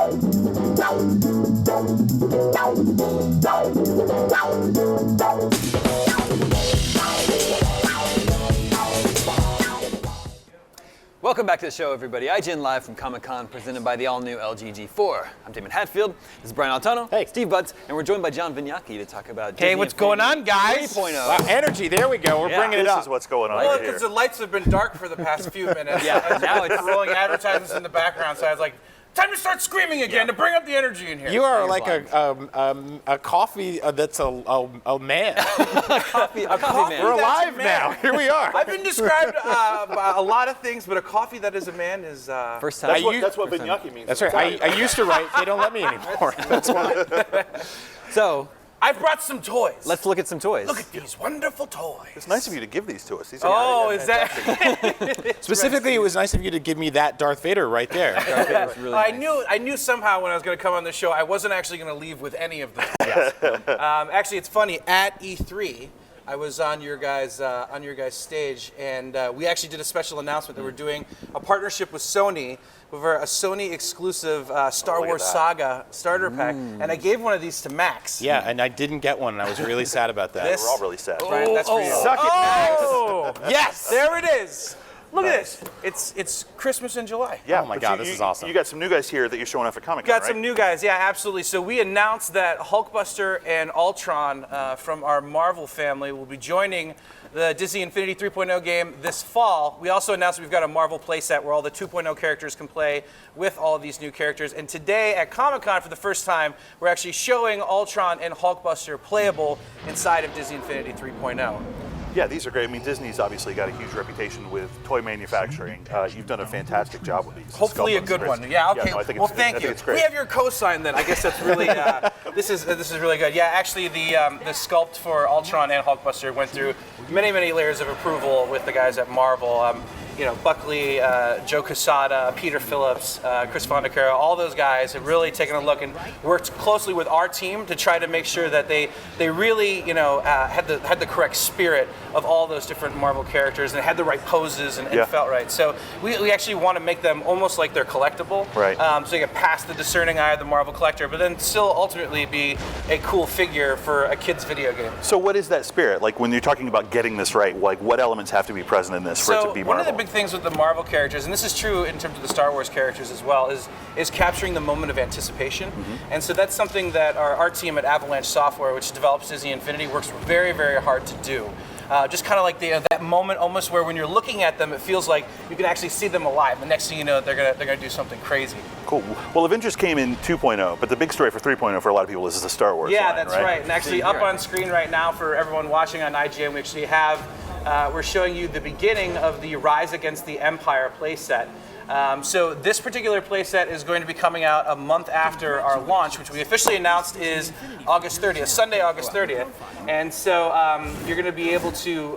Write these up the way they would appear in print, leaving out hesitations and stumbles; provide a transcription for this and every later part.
Welcome back to the show, everybody. IGN Live from Comic-Con, presented by the all-new LG G4. I'm Damon Hatfield. This is Brian Altano. Hey. Steve Butts, and we're joined by John Vignacchi to talk about Hey, what's going on, guys? 3.0. Wow, energy, there we go. We're bringing it up. This is what's going on Well, here. because the lights have been dark for the past few minutes. Yeah, now it's rolling advertisements in the background, so I was like, time to start screaming again to bring up the energy in here. You are like a coffee that's a man. a coffee man. We're alive man. now. Here we are. I've been described by a lot of things, but a coffee that is a man is... First time. That's what Vignacchi means. That's right. I used to write. They don't let me anymore. That's why. So, I've brought some toys. let's look at some toys. Look at these wonderful toys. It's nice of you to give these to us. These are Is that... Specifically, it was nice of you to give me that Darth Vader right there. Darth Vader's really nice. I knew somehow when I was going to come on the show, I wasn't actually going to leave with any of them. Actually, it's funny. At E3, I was on your guys' stage, and we actually did a special announcement that we're doing a partnership with Sony over a Sony exclusive Star Wars Saga starter pack, and I gave one of these to Max. Yeah, and I didn't get one, and I was really sad about that. This- We're all really sad. Brian, that's for you. Suck it, Max. Oh, Yes. there it is. Look at this. It's Christmas in July. Yeah, Oh my but God, this is awesome. You got some new guys here that you're showing off at Comic-Con, Got right? some new guys, yeah, absolutely. So we announced that Hulkbuster and Ultron from our Marvel family will be joining the Disney Infinity 3.0 game this fall. We also announced we've got a Marvel playset where all the 2.0 characters can play with all of these new characters. And today at Comic-Con, for the first time, we're actually showing Ultron and Hulkbuster playable inside of Disney Infinity 3.0. Yeah, these are great. I mean, Disney's obviously got a huge reputation with toy manufacturing. You've done a fantastic job with these. Hopefully a good one. Yeah, okay. no, I think well, it's, thank I you. think it's great. We have your cosign then. I guess that's really, this is really good. Yeah, actually the sculpt for Ultron and Hulkbuster went through many layers of approval with the guys at Marvel. Buckley, Joe Quesada, Peter Phillips, Chris Fondacaro, all those guys have really taken a look and worked closely with our team to try to make sure that they really, had the correct spirit of all those different Marvel characters and had the right poses and felt right. So we actually want to make them almost like they're collectible. Right. So you can pass the discerning eye of the Marvel collector, but then still ultimately be a cool figure for a kid's video game. So what is that spirit? Like when you're talking about getting this right, like what elements have to be present in this for it to be Marvel? One of the big things with the Marvel characters, and this is true in terms of the Star Wars characters as well, is capturing the moment of anticipation. And so that's something that our team at Avalanche Software, which develops Disney Infinity, works very hard to do. Just kind of like that moment almost where when you're looking at them, it feels like you can actually see them alive. The next thing you know, they're gonna do something crazy. Cool. Well, Avengers came in 2.0, but the big story for 3.0 for a lot of people is the Star Wars line, that's right. And actually up on screen right now for everyone watching on IGN, we actually have, we're showing you the beginning of the Rise Against the Empire playset. So this particular playset is going to be coming out a month after our launch, which we officially announced is August 30th, Sunday, August 30th. And so you're going to be able to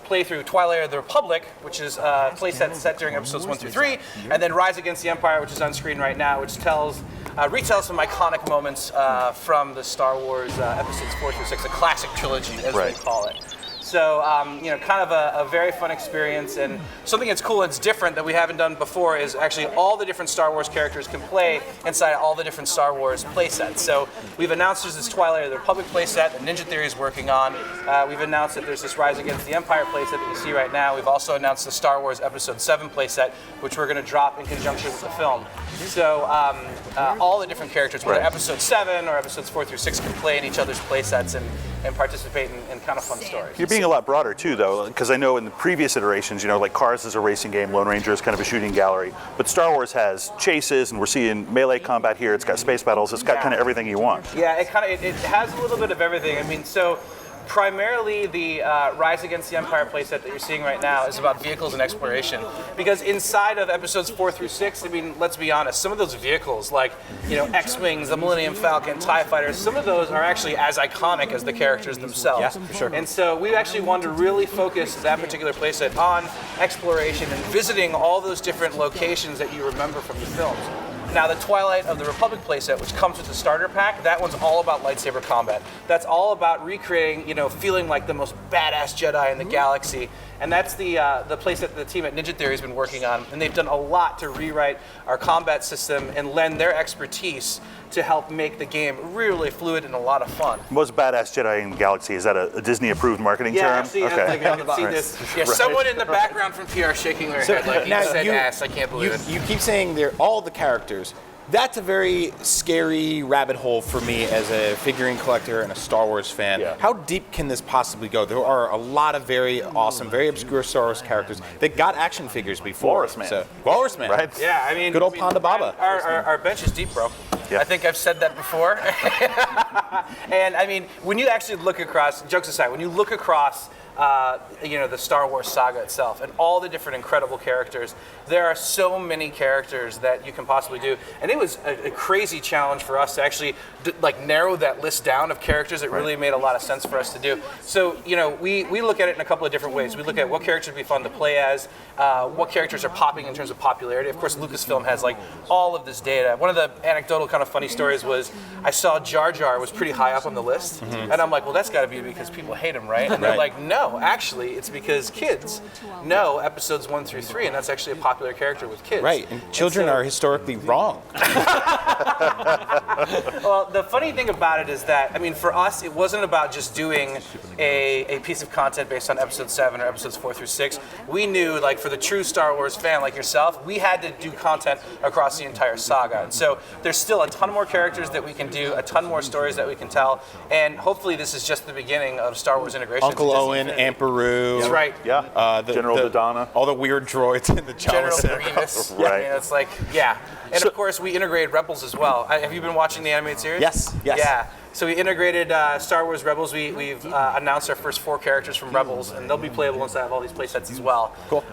play through Twilight of the Republic, which is a playset set during episodes 1 through 3, and then Rise Against the Empire, which is on screen right now, which retells some iconic moments from the Star Wars episodes 4 through 6, a classic trilogy, as we call it. So, kind of a very fun experience, and something that's cool and it's different that we haven't done before is actually all the different Star Wars characters can play inside all the different Star Wars playsets. So we've announced there's this Twilight of the Republic playset that Ninja Theory is working on. We've announced that there's this Rise Against the Empire playset that you see right now. We've also announced the Star Wars Episode 7 playset, which we're going to drop in conjunction with the film. So all the different characters, whether Episode 7 or Episodes 4 through 6, can play in each other's playsets and participate in kind of fun stories. You're being a lot broader too, though, because I know in the previous iterations, like Cars is a racing game, Lone Ranger is kind of a shooting gallery, but Star Wars has chases, and we're seeing melee combat here. It's got space battles. It's got kind of everything you want. Yeah, it has a little bit of everything. I mean, so primarily the Rise Against the Empire playset that you're seeing right now is about vehicles and exploration. Because inside of episodes 4 through 6, I mean, let's be honest, some of those vehicles, like, X-Wings, the Millennium Falcon, TIE Fighters, some of those are actually as iconic as the characters themselves. Yeah, for sure. And so we actually wanted to really focus that particular playset on exploration and visiting all those different locations that you remember from the films. Now the Twilight of the Republic playset, which comes with the starter pack, that one's all about lightsaber combat. That's all about recreating, feeling like the most badass Jedi in the galaxy. And that's the playset the team at Ninja Theory has been working on. And they've done a lot to rewrite our combat system and lend their expertise to help make the game really fluid and a lot of fun. Most badass Jedi in the galaxy, is that a Disney-approved marketing term? Actually, Okay. I can see this. Yeah, someone in the background from PR shaking their head like, you said ass, I can't believe it. You keep saying they're all the characters. That's a very scary rabbit hole for me as a figurine collector and a Star Wars fan. Yeah. How deep can this possibly go? There are a lot of very awesome, very obscure Star Wars characters that got action figures before. Walrus Man. Walrus Man. Right? Yeah, I mean, Good old Ponda Baba. Our bench is deep, bro. Yeah. I think I've said that before. And I mean, when you actually look across, jokes aside, when you look across the Star Wars saga itself and all the different incredible characters, there are so many characters that you can possibly do. And it was a crazy challenge for us to actually narrow that list down of characters that really made a lot of sense for us to do. So, we look at it in a couple of different ways. We look at what characters would be fun to play as, what characters are popping in terms of popularity. Of course, Lucasfilm has all of this data. One of the anecdotal kind of funny stories was I saw Jar Jar was pretty high up on the list. And I'm like, well, that's got to be because people hate him, right? And they're like, no, actually, it's because kids know episodes 1 through 3, and that's actually a popular character with kids. Right, and children are historically wrong. Well, the funny thing about it is that, I mean, for us, it wasn't about just doing a piece of content based on episode 7 or episodes 4 through 6. We knew, for the true Star Wars fan like yourself, we had to do content across the entire saga. And so there's still a ton more characters that we can do, a ton more stories that we can tell, and hopefully this is just the beginning of Star Wars integration. Uncle Owen, Amperu. That's right. Yeah. General Dodonna. All the weird droids in the General Jawas. Grievous. Right. I mean, it's and of course we integrated Rebels as well. Have you been watching the animated series? Yes. Yeah. So we integrated Star Wars Rebels. We've announced our first 4 characters from Rebels, and they'll be playable inside of all these playsets as well. Cool.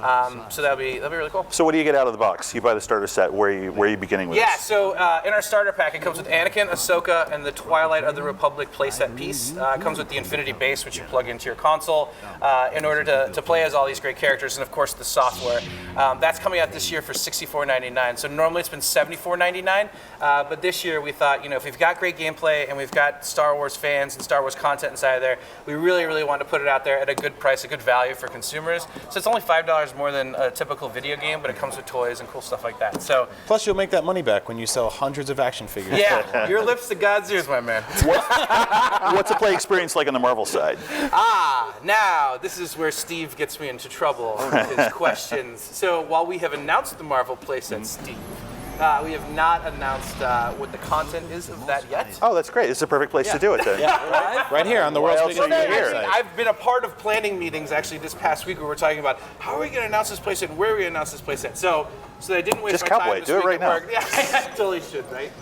So that'll be really cool. So what do you get out of the box? You buy the starter set. Where are you beginning with Yeah, this? so in our starter pack, it comes with Anakin, Ahsoka, and the Twilight of the Republic playset piece. It comes with the Infinity base, which you plug into your console in order to play as all these great characters, and of course the software. That's coming out this year for $64.99. So normally it's been $74.99, but this year we thought, if we've got great gameplay and we've got Star Wars fans and Star Wars content inside of there, we really, really want to put it out there at a good price, a good value for consumers. So it's only $5 more than a typical video game, but it comes with toys and cool stuff like that. So Plus, you'll make that money back when you sell hundreds of action figures. yeah, your lips to God's ears, my man. What's the play experience like on the Marvel side? Now, this is where Steve gets me into trouble with his questions. So while we have announced the Marvel playset, Steve, we have not announced what the content is of that yet. Oh, that's great. It's a perfect place to do it then. Right here on the world's else biggest are you video here? site. I've been a part of planning meetings actually this past week where we're talking about how are we going to announce this playset and where are we going to announce this playset. So I didn't waste Just my cowboy, time this do it week right at now. work. Yeah, I totally should, right?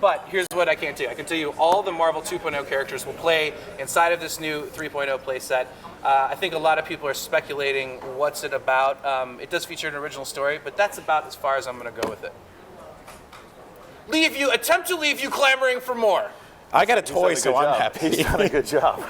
But here's what I can't do. I can tell you all the Marvel 2.0 characters will play inside of this new 3.0 playset. I think a lot of people are speculating what's it about. It does feature an original story, but that's about as far as I'm going to go with it. Attempt to leave you clamoring for more. I got a toy, so I'm happy. He's done a good job.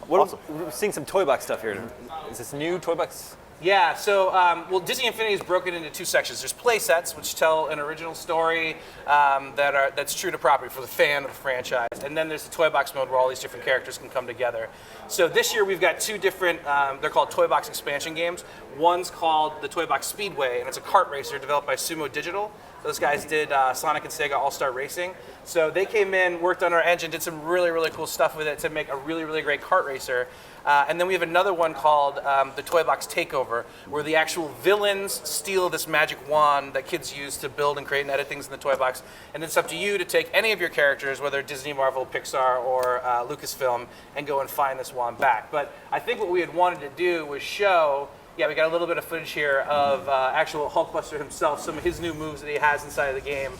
We're seeing some Toy Box stuff here. Is this new Toy Box? Yeah, so Disney Infinity is broken into 2 sections. There's play sets, which tell an original story that's true to property for the fan of the franchise, and then there's the Toy Box mode where all these different characters can come together. So this year we've got 2 different, they're called Toy Box expansion games. One's called the Toy Box Speedway, and it's a kart racer developed by Sumo Digital. Those guys did Sonic and Saga All-Star Racing. So they came in, worked on our engine, did some really, really cool stuff with it to make a really, really great kart racer. And then we have another one called the Toy Box Takeover, where the actual villains steal this magic wand that kids use to build and create and edit things in the toy box. And it's up to you to take any of your characters, whether Disney, Marvel, Pixar, or Lucasfilm, and go and find this wand back. But I think what we had wanted to do was show, yeah, we got a little bit of footage here of actual Hulkbuster himself, some of his new moves that he has inside of the game.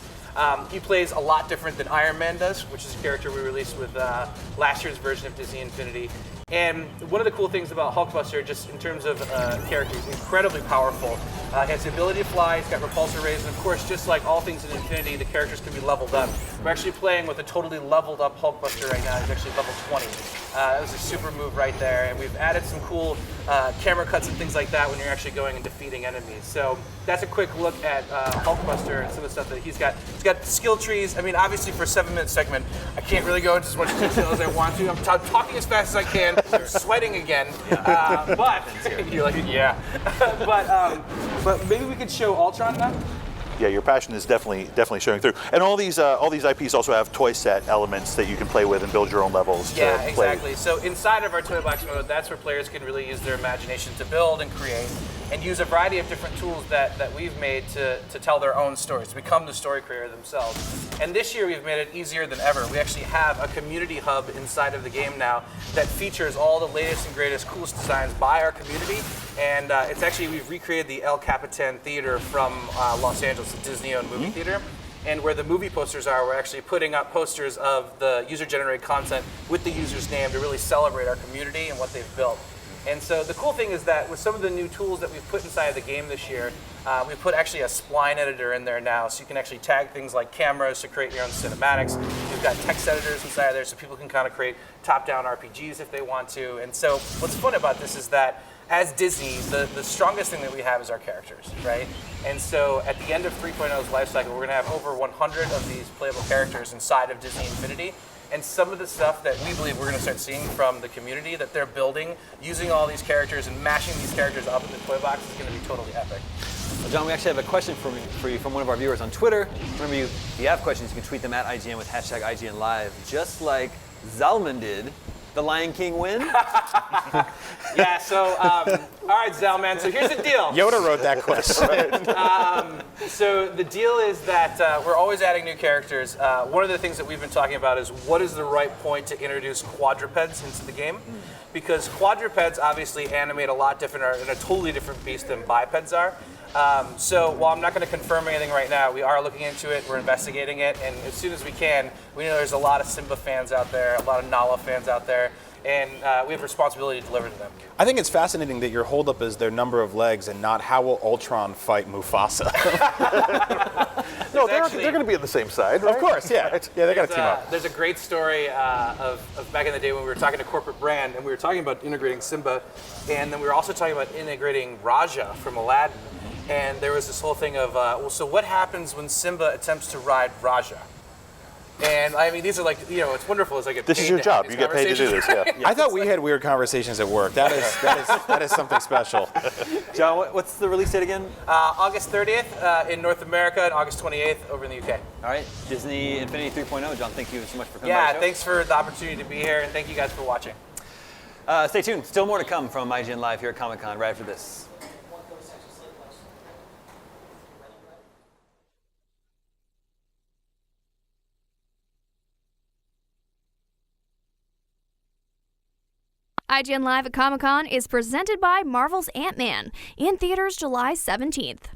He plays a lot different than Iron Man does, which is a character we released with last year's version of Disney Infinity. And one of the cool things about Hulkbuster, just in terms of character, he's incredibly powerful. He has the ability to fly, he's got repulsor rays, and of course, just like all things in Infinity, the characters can be leveled up. We're actually playing with a totally leveled up Hulkbuster right now. He's actually level 20. That was a super move right there, and we've added some cool camera cuts and things like that when you're actually going and defeating enemies. So that's a quick look at Hulkbuster and some of the stuff that he's got. He's got skill trees. I mean, obviously for a 7-minute segment, I can't really go into as much detail as I want to. I'm talking as fast as I can. I'm sweating again, but you're like, yeah. But maybe we could show Ultron now. Yeah, your passion is definitely showing through. And all these IPs also have toy set elements that you can play with and build your own levels. Yeah, to play. exactly. So inside of our Toy Box mode, that's where players can really use their imagination to build and create, and use a variety of different tools that we've made to tell their own stories, to become the story creator themselves. And this year we've made it easier than ever. We actually have a community hub inside of the game now that features all the latest and greatest, coolest designs by our community. And it's actually, we've recreated the El Capitan Theater from Los Angeles, the Disney-owned movie theater. And where the movie posters are, we're actually putting up posters of the user-generated content with the user's name to really celebrate our community and what they've built. And so the cool thing is that with some of the new tools that we've put inside of the game this year, we put actually a Spline Editor in there now, so you can actually tag things like cameras to create your own cinematics. We've got text editors inside of there, so people can kind of create top-down RPGs if they want to. And so what's fun about this is that as Disney, the strongest thing that we have is our characters, right? And so at the end of 3.0's lifecycle, we're going to have over 100 of these playable characters inside of Disney Infinity. And some of the stuff that we believe we're going to start seeing from the community that they're building, using all these characters and mashing these characters up in the Toy Box is going to be totally epic. Well, John, we actually have a question for you from one of our viewers on Twitter. Remember, if you have questions, you can tweet them at IGN with hashtag IGN Live, just like Zalman did. The Lion King win? Yeah, so, all right, Zalman, so here's the deal. Yoda wrote that question. So the deal is that we're always adding new characters. One of the things that we've been talking about is what is the right point to introduce quadrupeds into the game? Because quadrupeds obviously animate a lot different, are in a totally different beast than bipeds are. So while I'm not going to confirm anything right now, we are looking into it, we're investigating it, and as soon as we can, we know there's a lot of Simba fans out there, a lot of Nala fans out there, and we have a responsibility to deliver to them. I think it's fascinating that your holdup is their number of legs and not how will Ultron fight Mufasa. No, they're going to be on the same side, right? Of course, yeah. Right. Yeah, they got to team up. There's a great story of back in the day when we were talking to corporate brand, and we were talking about integrating Simba, and then we were also talking about integrating Raja from Aladdin. And there was this whole thing of, well, so what happens when Simba attempts to ride Raja? And I mean, these are like, you know, it's wonderful. It's like This is your job. You get paid to do this. Yeah. I thought we had weird conversations at work. That is something special. John, what's the release date again? August 30th in North America and August 28th over in the UK. All right, Disney Infinity 3.0. John, thank you so much for coming by the Yeah, show. thanks for the opportunity to be here, and thank you guys for watching. Stay tuned. Still more to come from IGN Live here at Comic-Con right after this. IGN Live at Comic-Con is presented by Marvel's Ant-Man, in theaters July 17th.